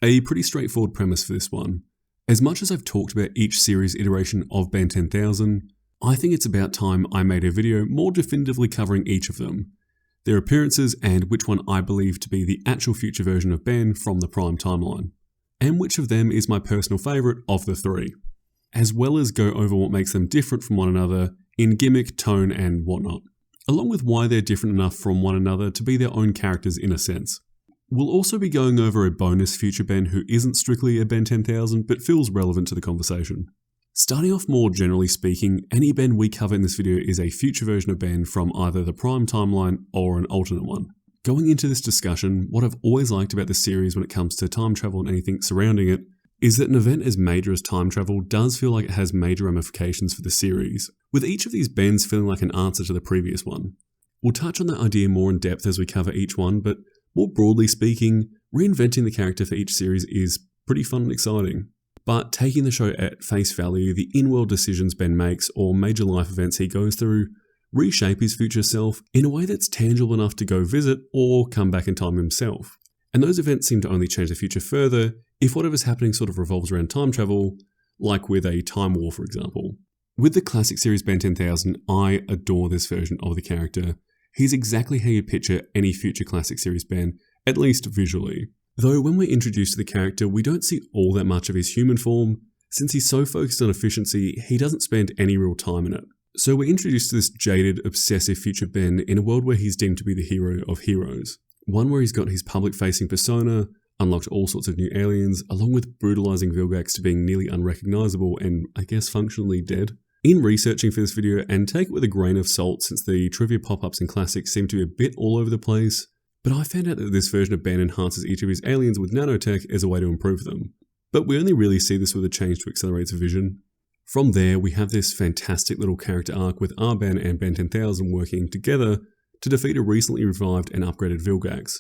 A pretty straightforward premise for this one. As much as I've talked about each series iteration of Ben 10,000, I think it's about time I made a video more definitively covering each of them, their appearances and which one I believe to be the actual future version of Ben from the Prime timeline, and which of them is my personal favourite of the three, as well as go over what makes them different from one another in gimmick, tone and whatnot, along with why they're different enough from one another to be their own characters in a sense. We'll also be going over a bonus future Ben who isn't strictly a Ben 10,000 but feels relevant to the conversation. Starting off more generally speaking, any Ben we cover in this video is a future version of Ben from either the Prime timeline or an alternate one. Going into this discussion, what I've always liked about this series when it comes to time travel and anything surrounding it is that an event as major as time travel does feel like it has major ramifications for the series, with each of these Bens feeling like an answer to the previous one. We'll touch on that idea more in depth as we cover each one, but more broadly speaking, reinventing the character for each series is pretty fun and exciting. But taking the show at face value, the in-world decisions Ben makes or major life events he goes through reshape his future self in a way that's tangible enough to go visit or come back in time himself. And those events seem to only change the future further if whatever's happening sort of revolves around time travel, like with a time war for example. With the classic series Ben 10,000, I adore this version of the character. He's exactly how you picture any future classic series Ben, at least visually. Though when we're introduced to the character, we don't see all that much of his human form. Since he's so focused on efficiency, he doesn't spend any real time in it. So we're introduced to this jaded, obsessive future Ben in a world where he's deemed to be the hero of heroes. One where he's got his public-facing persona, unlocked all sorts of new aliens, along with brutalizing Vilgax to being nearly unrecognizable and, I guess, functionally dead. In researching for this video, and take it with a grain of salt since the trivia pop-ups in Classic seem to be a bit all over the place, but I found out that this version of Ben enhances each of his aliens with nanotech as a way to improve them. But we only really see this with a change to Accelerate's vision. From there, we have this fantastic little character arc with R-Ben and Ben 10,000 working together to defeat a recently revived and upgraded Vilgax,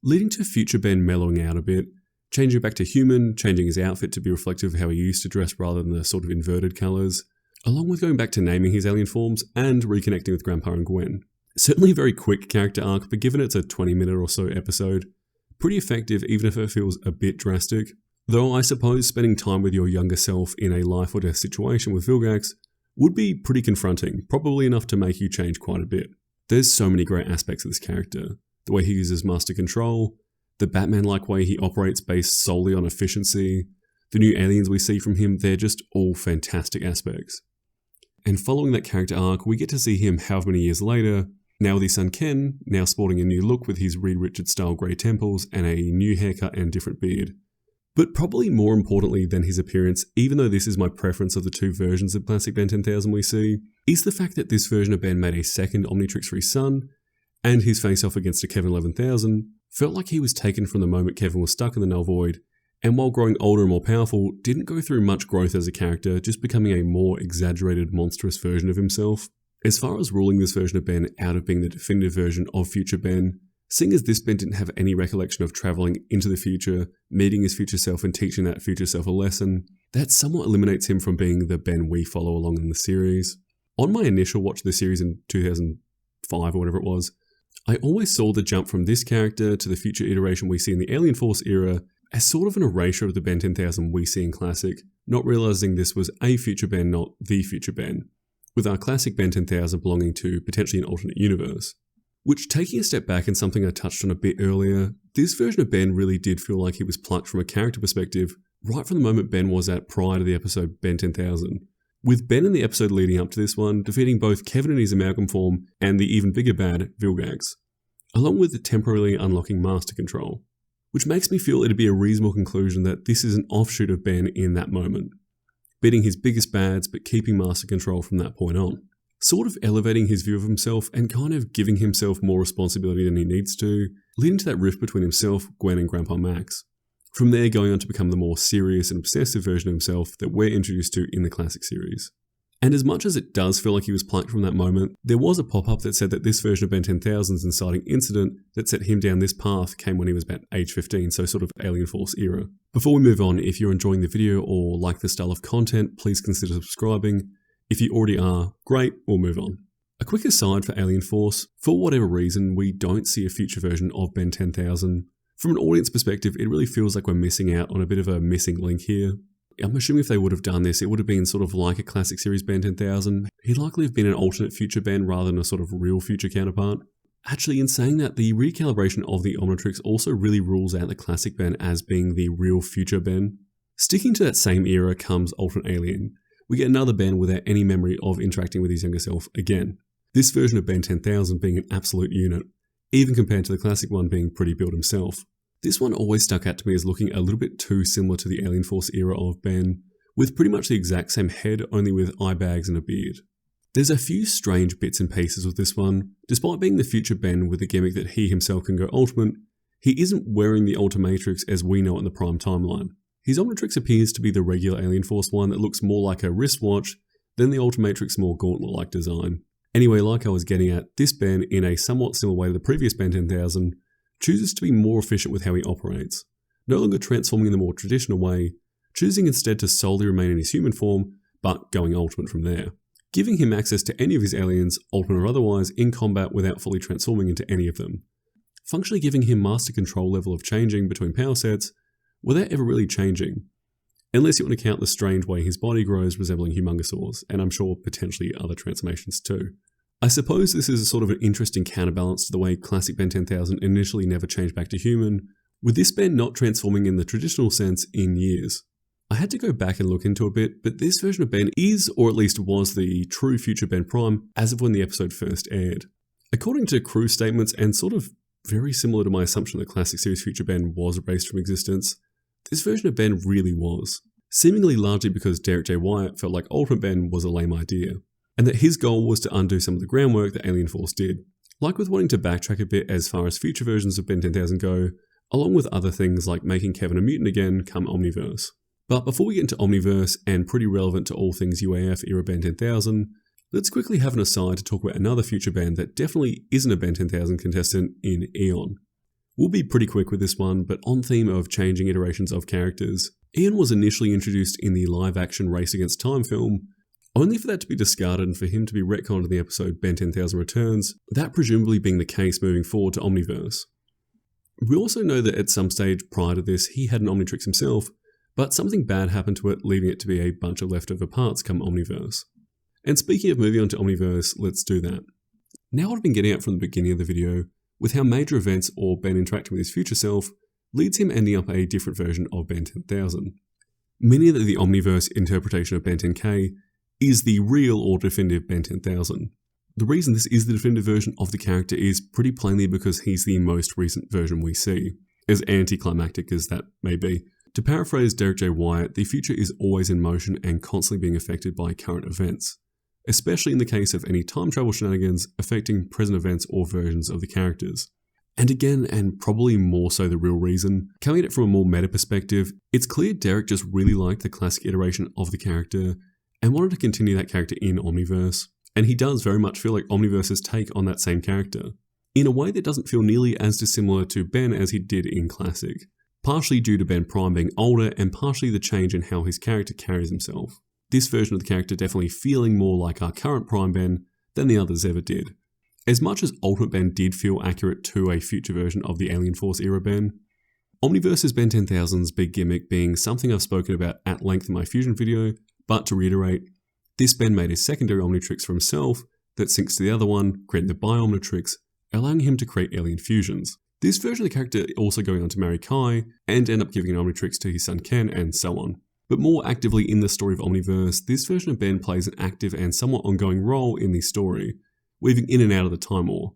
leading to future Ben mellowing out a bit, changing back to human, changing his outfit to be reflective of how he used to dress rather than the sort of inverted colours, along with going back to naming his alien forms and reconnecting with Grandpa and Gwen. Certainly a very quick character arc, but given it's a 20-minute or so episode, pretty effective even if it feels a bit drastic. Though I suppose spending time with your younger self in a life or death situation with Vilgax would be pretty confronting, probably enough to make you change quite a bit. There's so many great aspects of this character. The way he uses master control, the Batman-like way he operates based solely on efficiency, the new aliens we see from him, they're just all fantastic aspects. And following that character arc, we get to see him however many years later, now with his son Ken, now sporting a new look with his Reed Richards style grey temples and a new haircut and different beard. But probably more importantly than his appearance, even though this is my preference of the two versions of classic Ben 10,000 we see, is the fact that this version of Ben made a second Omnitrix for his son, and his face-off against a Kevin 11,000 felt like he was taken from the moment Kevin was stuck in the Null Void, and while growing older and more powerful, didn't go through much growth as a character, just becoming a more exaggerated, monstrous version of himself. As far as ruling this version of Ben out of being the definitive version of future Ben, seeing as this Ben didn't have any recollection of travelling into the future, meeting his future self and teaching that future self a lesson, that somewhat eliminates him from being the Ben we follow along in the series. On my initial watch of the series in 2005 or whatever it was, I always saw the jump from this character to the future iteration we see in the Alien Force era as sort of an erasure of the Ben 10,000 we see in Classic, not realising this was a future Ben, not the future Ben, with our classic Ben 10,000 belonging to potentially an alternate universe. Which, taking a step back and something I touched on a bit earlier, this version of Ben really did feel like he was plucked from a character perspective right from the moment Ben was at prior to the episode Ben 10,000, with Ben in the episode leading up to this one defeating both Kevin in his amalgam form and the even bigger bad, Vilgax, along with temporarily unlocking master control, which makes me feel it'd be a reasonable conclusion that this is an offshoot of Ben in that moment, beating his biggest bads but keeping master control from that point on, sort of elevating his view of himself and kind of giving himself more responsibility than he needs to, leading to that rift between himself, Gwen and Grandpa Max. From there going on to become the more serious and obsessive version of himself that we're introduced to in the classic series. And as much as it does feel like he was plucked from that moment, there was a pop-up that said that this version of Ben 10,000's inciting incident that set him down this path came when he was about age 15, so sort of Alien Force era. Before we move on, if you're enjoying the video or like the style of content, please consider subscribing. If you already are, great, we'll move on. A quick aside for Alien Force, for whatever reason, we don't see a future version of Ben 10,000. From an audience perspective, it really feels like we're missing out on a bit of a missing link here. I'm assuming if they would have done this, it would have been sort of like a classic series Ben 10,000. He'd likely have been an alternate future Ben rather than a sort of real future counterpart. Actually, in saying that, the recalibration of the Omnitrix also really rules out the classic Ben as being the real future Ben. Sticking to that same era comes Alternate Alien. We get another Ben without any memory of interacting with his younger self again. This version of Ben 10,000 being an absolute unit, even compared to the classic one being pretty built himself. This one always stuck out to me as looking a little bit too similar to the Alien Force era of Ben, with pretty much the exact same head, only with eye bags and a beard. There's a few strange bits and pieces with this one. Despite being the future Ben with the gimmick that he himself can go ultimate, he isn't wearing the Ultimatrix as we know it in the Prime timeline. His Omnitrix appears to be the regular Alien Force one that looks more like a wristwatch than the Ultimatrix more gauntlet-like design. Anyway, like I was getting at, this Ben, in a somewhat similar way to the previous Ben 10,000, chooses to be more efficient with how he operates, no longer transforming in the more traditional way, choosing instead to solely remain in his human form, but going ultimate from there, giving him access to any of his aliens, ultimate or otherwise, in combat without fully transforming into any of them, functionally giving him master control level of changing between power sets without ever really changing, unless you want to count the strange way his body grows resembling Humongosaur's, and I'm sure potentially other transformations too. I suppose this is a sort of an interesting counterbalance to the way classic Ben 10,000 initially never changed back to human, with this Ben not transforming in the traditional sense in years. I had to go back and look into a bit, but this version of Ben is, or at least was, the true future Ben Prime as of when the episode first aired. According to crew statements, and sort of very similar to my assumption that classic series future Ben was erased from existence, this version of Ben really was, seemingly largely because Derek J. Wyatt felt like Ultimate Ben was a lame idea, and that his goal was to undo some of the groundwork that Alien Force did, like with wanting to backtrack a bit as far as future versions of Ben 10,000 go, along with other things like making Kevin a mutant again come Omniverse. But before we get into Omniverse, and pretty relevant to all things UAF era Ben 10,000, let's quickly have an aside to talk about another future Ben that definitely isn't a Ben 10,000 contestant in Eon. We'll be pretty quick with this one, but on theme of changing iterations of characters, Eon was initially introduced in the live-action Race Against Time film, only for that to be discarded and for him to be retconned in the episode Ben 10,000 Returns, that presumably being the case moving forward to Omniverse. We also know that at some stage prior to this he had an Omnitrix himself, but something bad happened to it, leaving it to be a bunch of leftover parts come Omniverse. And speaking of moving on to Omniverse, let's do that. Now what I've been getting at from the beginning of the video, with how major events or Ben interacting with his future self, leads him ending up a different version of Ben 10,000. Meaning that the Omniverse interpretation of Ben 10K is the real or definitive Ben 10,000. The reason this is the definitive version of the character is pretty plainly because he's the most recent version we see, as anticlimactic as that may be. To paraphrase Derek J. Wyatt, the future is always in motion and constantly being affected by current events, especially in the case of any time travel shenanigans affecting present events or versions of the characters. And again, and probably more so the real reason, coming at it from a more meta perspective, it's clear Derek just really liked the classic iteration of the character and wanted to continue that character in Omniverse. And he does very much feel like Omniverse's take on that same character, in a way that doesn't feel nearly as dissimilar to Ben as he did in Classic, partially due to Ben Prime being older and partially the change in how his character carries himself. This version of the character definitely feeling more like our current Prime Ben than the others ever did. As much as Ultimate Ben did feel accurate to a future version of the Alien Force era Ben, Omniverse's Ben 10,000's big gimmick being something I've spoken about at length in my Fusion video, but to reiterate, this Ben made a secondary Omnitrix for himself that syncs to the other one, creating the Bi-Omnitrix, allowing him to create alien fusions. This version of the character also going on to marry Kai, and end up giving an Omnitrix to his son Ken, and so on. But more actively in the story of Omniverse, this version of Ben plays an active and somewhat ongoing role in the story, weaving in and out of the Time War.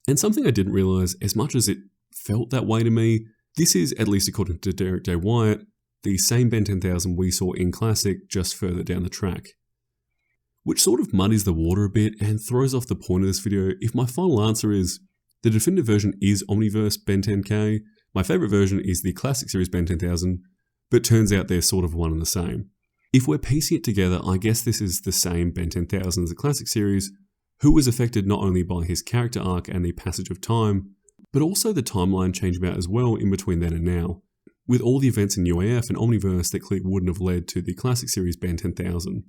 And something I didn't realise, as much as it felt that way to me, this is, at least according to Derek J. Wyatt, the same Ben 10,000 we saw in Classic just further down the track. Which sort of muddies the water a bit and throws off the point of this video if my final answer is the definitive version is Omniverse Ben 10K, my favourite version is the Classic Series Ben 10,000, but turns out they're sort of one and the same. If we're piecing it together, I guess this is the same Ben 10,000 as the Classic Series, who was affected not only by his character arc and the passage of time, but also the timeline change about as well in between then and now, with all the events in UAF and Omniverse that clearly wouldn't have led to the Classic Series Ben 10,000.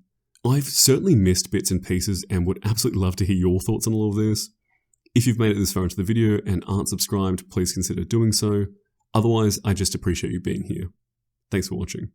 I've certainly missed bits and pieces and would absolutely love to hear your thoughts on all of this. If you've made it this far into the video and aren't subscribed, please consider doing so. Otherwise, I just appreciate you being here. Thanks for watching.